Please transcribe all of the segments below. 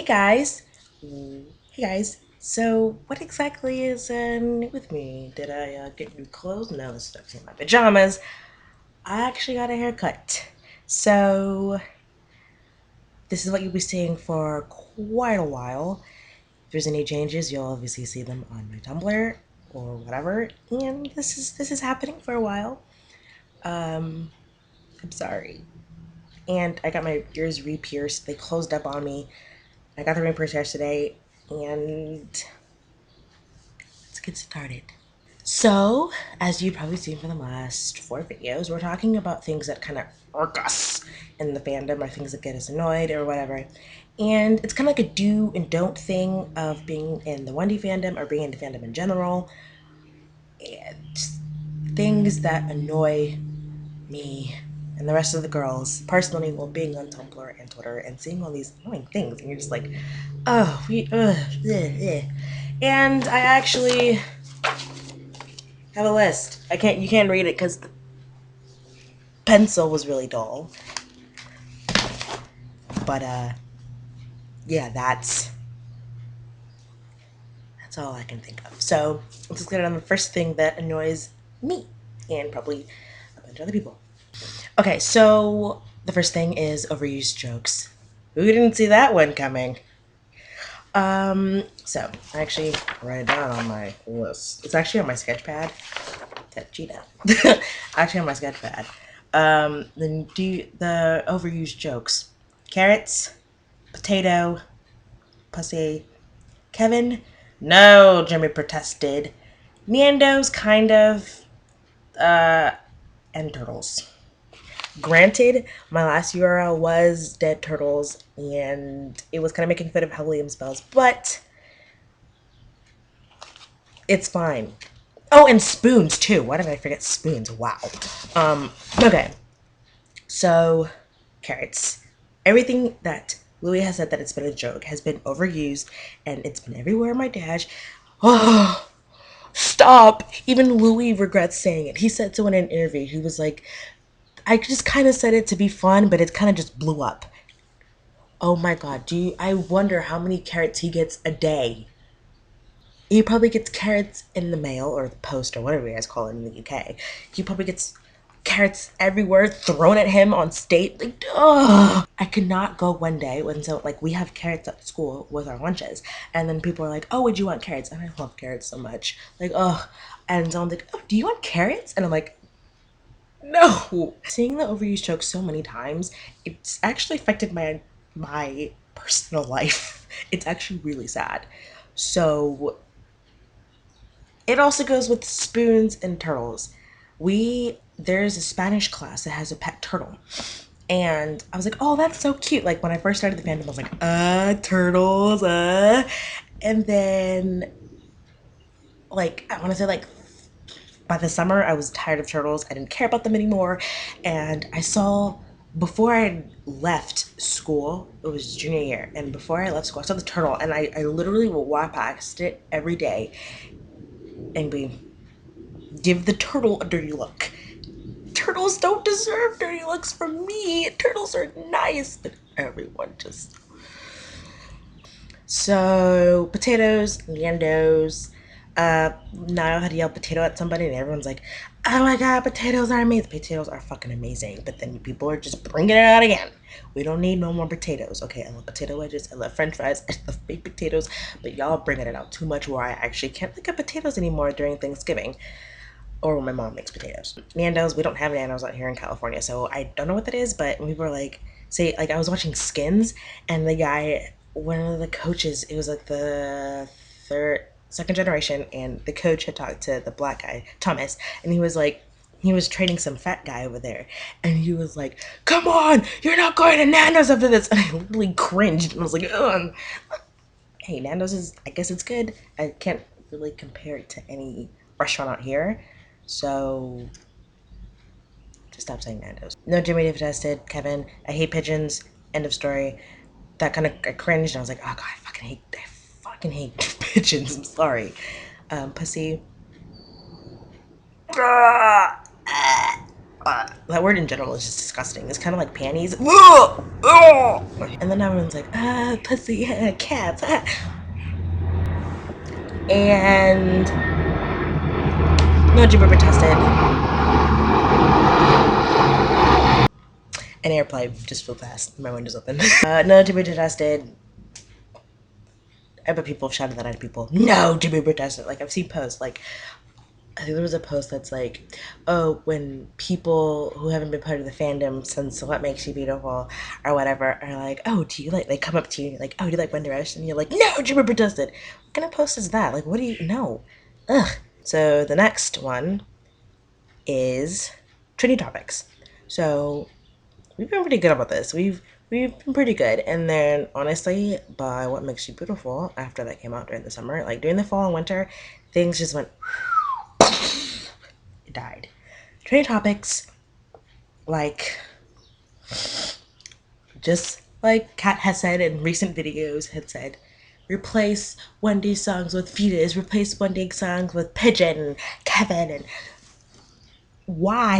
Hey guys. Hey guys. So, what exactly is new with me? Did I get new clothes? No, this is actually my pajamas. I actually got a haircut. So, this is what you'll be seeing for quite a while. If there's any changes, you'll obviously see them on my Tumblr or whatever. And this is happening for a while. Um, I'm sorry. And I got my ears re-pierced. They closed up on me. I got the re-pierced yesterday, and let's get started. So, as you've probably seen from the last four videos, we're talking about things that kind of irk us in the fandom or things that get us annoyed or whatever. And it's kind of like a do and don't thing of being in the Wendy fandom or being in the fandom in general. And things that annoy me and the rest of the girls personally while being on Tumblr and Twitter and seeing all these annoying things. And you're just like, oh, and I actually have a list. You can't read it because the pencil was really dull. But yeah, that's all I can think of. So let's just get on the first thing that annoys me and probably a bunch of other people. Okay, so the first thing is overused jokes. Who didn't see that one coming? So I actually write it down on my list. It's actually on my sketch pad. That cheetah. Actually on my sketch pad. The overused jokes. Carrots, potato, pussy. Kevin, no, Jimmy protested. Nando's, kind of, and turtles. Granted, my last URL was Dead Turtles, and it was kind of making fun of how Liam spells, but it's fine. Oh, and spoons too. Why did I forget spoons? Wow. Okay. So, carrots. Everything that Louis has said that it's been a joke has been overused, and it's been everywhere in my dash. Oh, stop. Even Louis regrets saying it. He said so in an interview. He was like, I just kind of said it to be fun, but it kind of just blew up. Oh my god, I wonder how many carrots he gets a day. He probably gets carrots in the mail or the post or whatever you guys call it in the UK. He probably gets carrots everywhere thrown at him on stage. Like, ugh. I could not go one day when we have carrots at school with our lunches, and then people are like, "Oh, would you want carrots?" And I love carrots so much. Like, ugh. And someone's like, "Oh, do you want carrots?" And I'm like, no. Seeing the overused joke so many times, it's actually affected my personal life. It's actually really sad. So it also goes with spoons and turtles. There's a Spanish class that has a pet turtle. And I was like, oh, that's so cute. Like when I first started the fandom, I was like, turtles, and then I want to say by the summer I was tired of turtles. I didn't care about them anymore. And I saw before I left school, it was junior year, and before I left school, I saw the turtle, and I literally will walk past it every day and be give the turtle a dirty look. Turtles don't deserve dirty looks from me. Turtles are nice, but everyone just. So, potatoes, Nando's. Niall had to yell potato at somebody, and everyone's like, oh my god, potatoes are amazing. Potatoes are fucking amazing. But then people are just bringing it out again. We don't need no more potatoes. Okay, I love potato wedges. I love french fries. I love baked potatoes. But y'all bringing it out too much where I actually can't think of potatoes anymore during Thanksgiving or when my mom makes potatoes. Nando's, we don't have Nando's out here in California, so I don't know what that is, but when people are like, say, I was watching Skins, and the guy, one of the coaches, it was like the second generation, and the coach had talked to the black guy, Thomas, and he was training some fat guy over there, and he was like, come on, you're not going to Nando's after this, and I literally cringed, and I was like, ugh. Hey, Nando's is, I guess it's good. I can't really compare it to any restaurant out here. So just stop saying Nando's. No Jimmy Dave tested. Kevin, I hate pigeons. End of story. That kind of I cringed. And I was like, oh god, I fucking hate pigeons. I'm sorry. Pussy. That word in general is just disgusting. It's kind of like panties. And then everyone's like, pussy, cats. And no Jibber protested. An airplane just flew past. My window's open. No Jibber protested. I bet people have shouted that at people. No Jibber protested. Like, I've seen posts like, I think there was a post that's like, oh, when people who haven't been part of the fandom since What Makes You Beautiful or whatever are like, oh, do you like, they come up to you like, oh, do you like One Direction? And you're like, no, Jimmy protested. What kind of post is that? Like, what do you know? Ugh. So the next one is trending topics. So we've been pretty good about this. We've been pretty good. And then honestly, by What Makes You Beautiful, after that came out during the summer, like during the fall and winter, things just went died. Trending topics, like, just like Kat has said in recent videos, had said, replace Wendy's songs with fetus, replace Wendy's songs with Pigeon and Kevin, and why?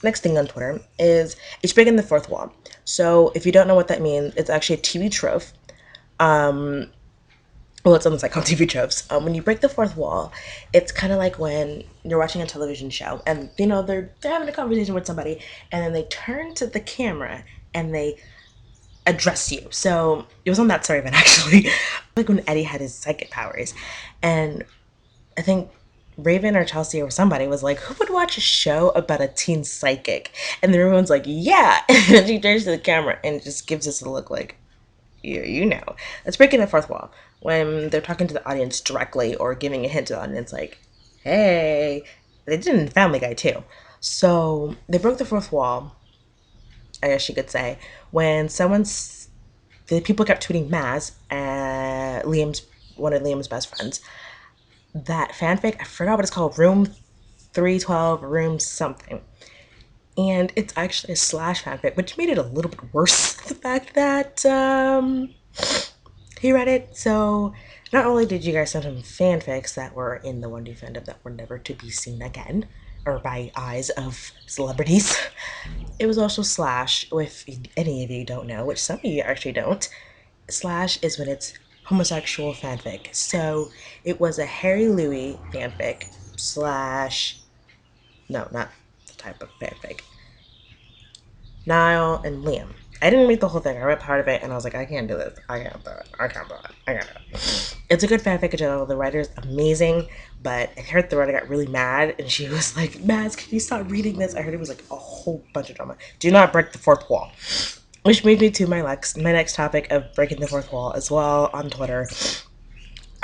Next thing on Twitter is it's breaking the fourth wall. So if you don't know what that means, it's actually a TV trope. Well, it's almost like on TV tropes. When you break the fourth wall, it's kind of like when you're watching a television show and they're having a conversation with somebody, and then they turn to the camera and they address you. So it was on That Story Event actually, like when Eddie had his psychic powers, and I think Raven or Chelsea or somebody was like, "Who would watch a show about a teen psychic?" And everyone's like, "Yeah." And then she turns to the camera and just gives us a look like, you know. That's breaking the fourth wall when they're talking to the audience directly or giving a hint to the audience like, hey. They did it in Family Guy too. So they broke the fourth wall, I guess you could say, when the people kept tweeting Maz, one of Liam's best friends, that fanfic, I forgot what it's called, Room 312, Room something. And it's actually a slash fanfic, which made it a little bit worse. The fact that he read it. So not only did you guys send him fanfics that were in the 1D fandom that were never to be seen again, or by eyes of celebrities, it was also slash. If any of you don't know, which some of you actually don't, slash is when it's homosexual fanfic. So it was a Harry Louis fanfic slash. No, not the type of fanfic. Niall and Liam. I didn't read the whole thing. I read part of it and I was like, I can't do this. I can't do it. I can't do it. I can't do it. It's a good fanfic in general. The writer's amazing, but I heard the writer got really mad and she was like, Mads, can you stop reading this? I heard it was like a whole bunch of drama. Do not break the fourth wall. Which brings me to my next topic of breaking the fourth wall as well on Twitter.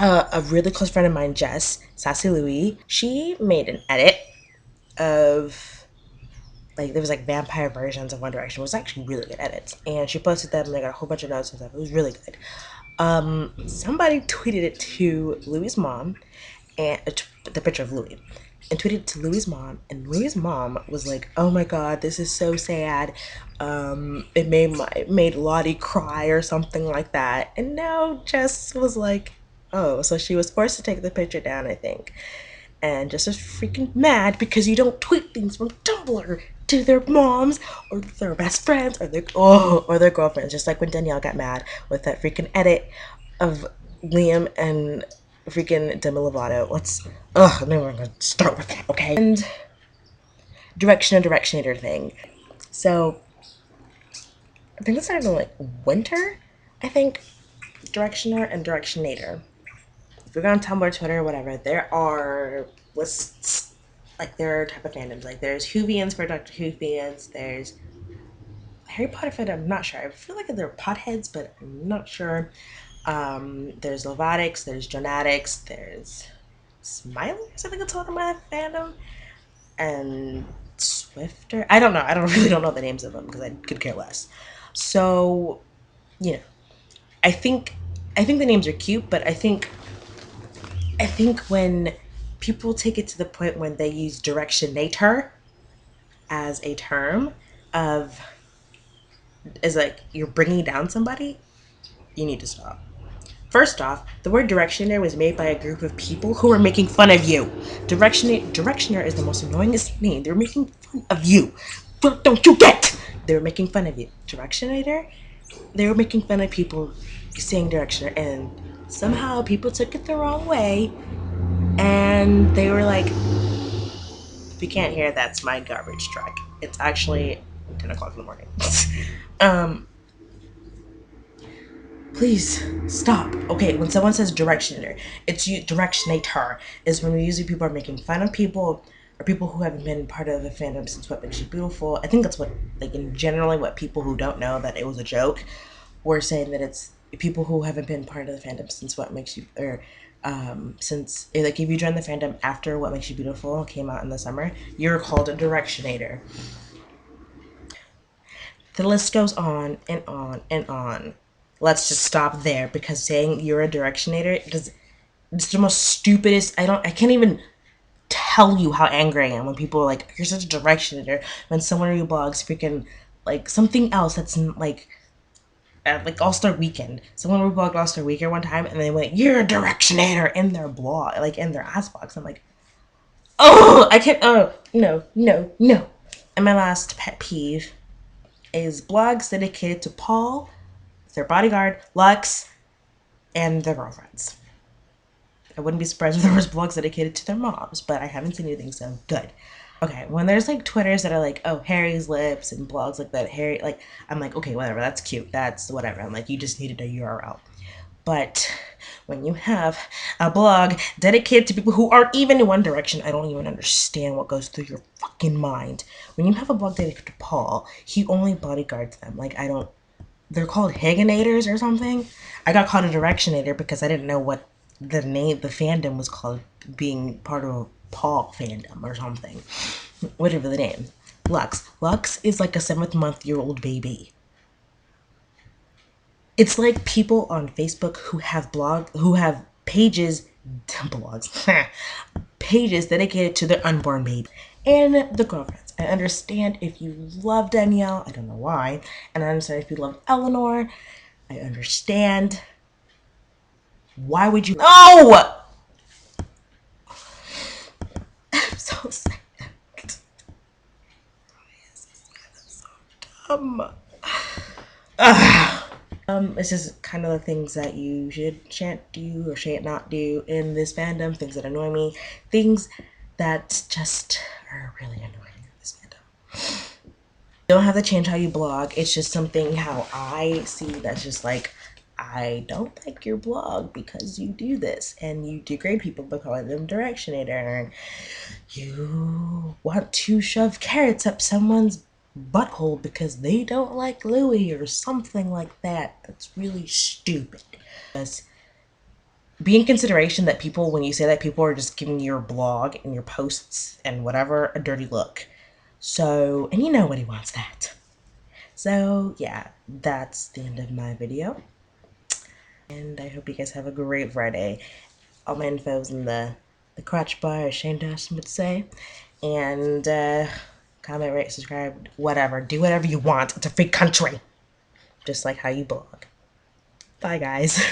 A really close friend of mine, Jess, Sassy Louie, she made an edit of, like, there was like vampire versions of One Direction. It was actually really good edits, and she posted them and they got a whole bunch of notes and stuff. It was really good. Somebody tweeted it to Louie's mom, and the picture of Louie, and tweeted it to Louie's mom, and Louie's mom was like, oh my god, this is so sad. It made Lottie cry or something like that. And now Jess was like, oh, so she was forced to take the picture down, I think. And just as freaking mad because you don't tweet things from Tumblr to their moms or their best friends or their girlfriends. Just like when Danielle got mad with that freaking edit of Liam and freaking Demi Lovato. I'm never gonna start with that, okay? And Directionator thing. So I think it started in like winter. I think Directioner and Directionator. If you're on Tumblr, Twitter, whatever, there are lists, like there are type of fandoms. Like there's Whovians for Doctor Who fans. There's Harry Potter fandom. I'm not sure. I feel like they're potheads, but I'm not sure. There's Lovatics. There's Jonatics. There's Smilers. I think it's called my fandom. And Swifter. I don't know. I don't really don't know the names of them because I could care less. So, you know, I think the names are cute, but I think when people take it to the point when they use directionator as a term of, is like you're bringing down somebody, you need to stop. First off, the word directioner was made by a group of people who were making fun of you. Directioner is the most annoyingest name. They're making fun of you. What don't you get? They were making fun of you. Directioner? They were making fun of people saying directioner, and somehow people took it the wrong way, and they were like, if you can't hear, that's my garbage truck. It's actually 10 o'clock in the morning. um, Please stop. Okay, when someone says directioner, it's you. Directionator is when usually people are making fun of people or people who haven't been part of the fandom since What Makes You Beautiful. I think that's what, like, in generally, what people who don't know that it was a joke were saying, that it's people who haven't been part of the fandom since What Makes You, or since, like, if you joined the fandom after What Makes You Beautiful came out in the summer, you're called a directionator. The list goes on and on and on. Let's just stop there, because saying you're a directionator does, it's the most stupidest. I can't even tell you how angry I am when people are like, you're such a directionator, when someone who blogs freaking like something else that's like All Star Weekend. Someone reblogged All Star Weekend one time, and they went, "You're a directionator" in their blog, like in their ass box. I'm like, oh, I can't. Oh, no, no, no. And my last pet peeve is blogs dedicated to Paul, their bodyguard, Lux, and their girlfriends. I wouldn't be surprised if there was blogs dedicated to their moms, but I haven't seen anything, so good. Okay, when there's like Twitters that are like, oh, Harry's lips, and blogs like that, Harry, like, I'm like, okay, whatever, that's cute, that's whatever. I'm like, you just needed a URL. But when you have a blog dedicated to people who aren't even in One Direction, I don't even understand what goes through your fucking mind. When you have a blog dedicated to Paul, he only bodyguards them. Like, I don't, they're called Haganators or something. I got called a Directionator because I didn't know what the name, the fandom was called, being part of a Paul fandom or something. Whatever the name. Lux is like a 7-month-old baby. It's like people on Facebook who have pages, blogs, pages dedicated to their unborn baby. And the girlfriends. I understand if you love Danielle, I don't know why, and I understand if you love Eleanor, I understand. Why would you? No! I'm so sad. Dumb. It's just kind of the things that you shan't do or shan't not do in this fandom, things that annoy me, things that just are really annoying in this fandom. You don't have to change how you blog. It's just something how I see that's just like, I don't like your blog because you do this, and you degrade people by calling them directionator, and you want to shove carrots up someone's butthole because they don't like Louis or something like that. That's really stupid. Just be in consideration that people, when you say that, people are just giving your blog and your posts and whatever a dirty look. So, and you know what he wants that. So, yeah, that's the end of my video. And I hope you guys have a great Friday. All my info's in the crotch bar, as Shane Dawson would say. And comment, rate, subscribe, whatever. Do whatever you want. It's a free country. Just like how you blog. Bye, guys.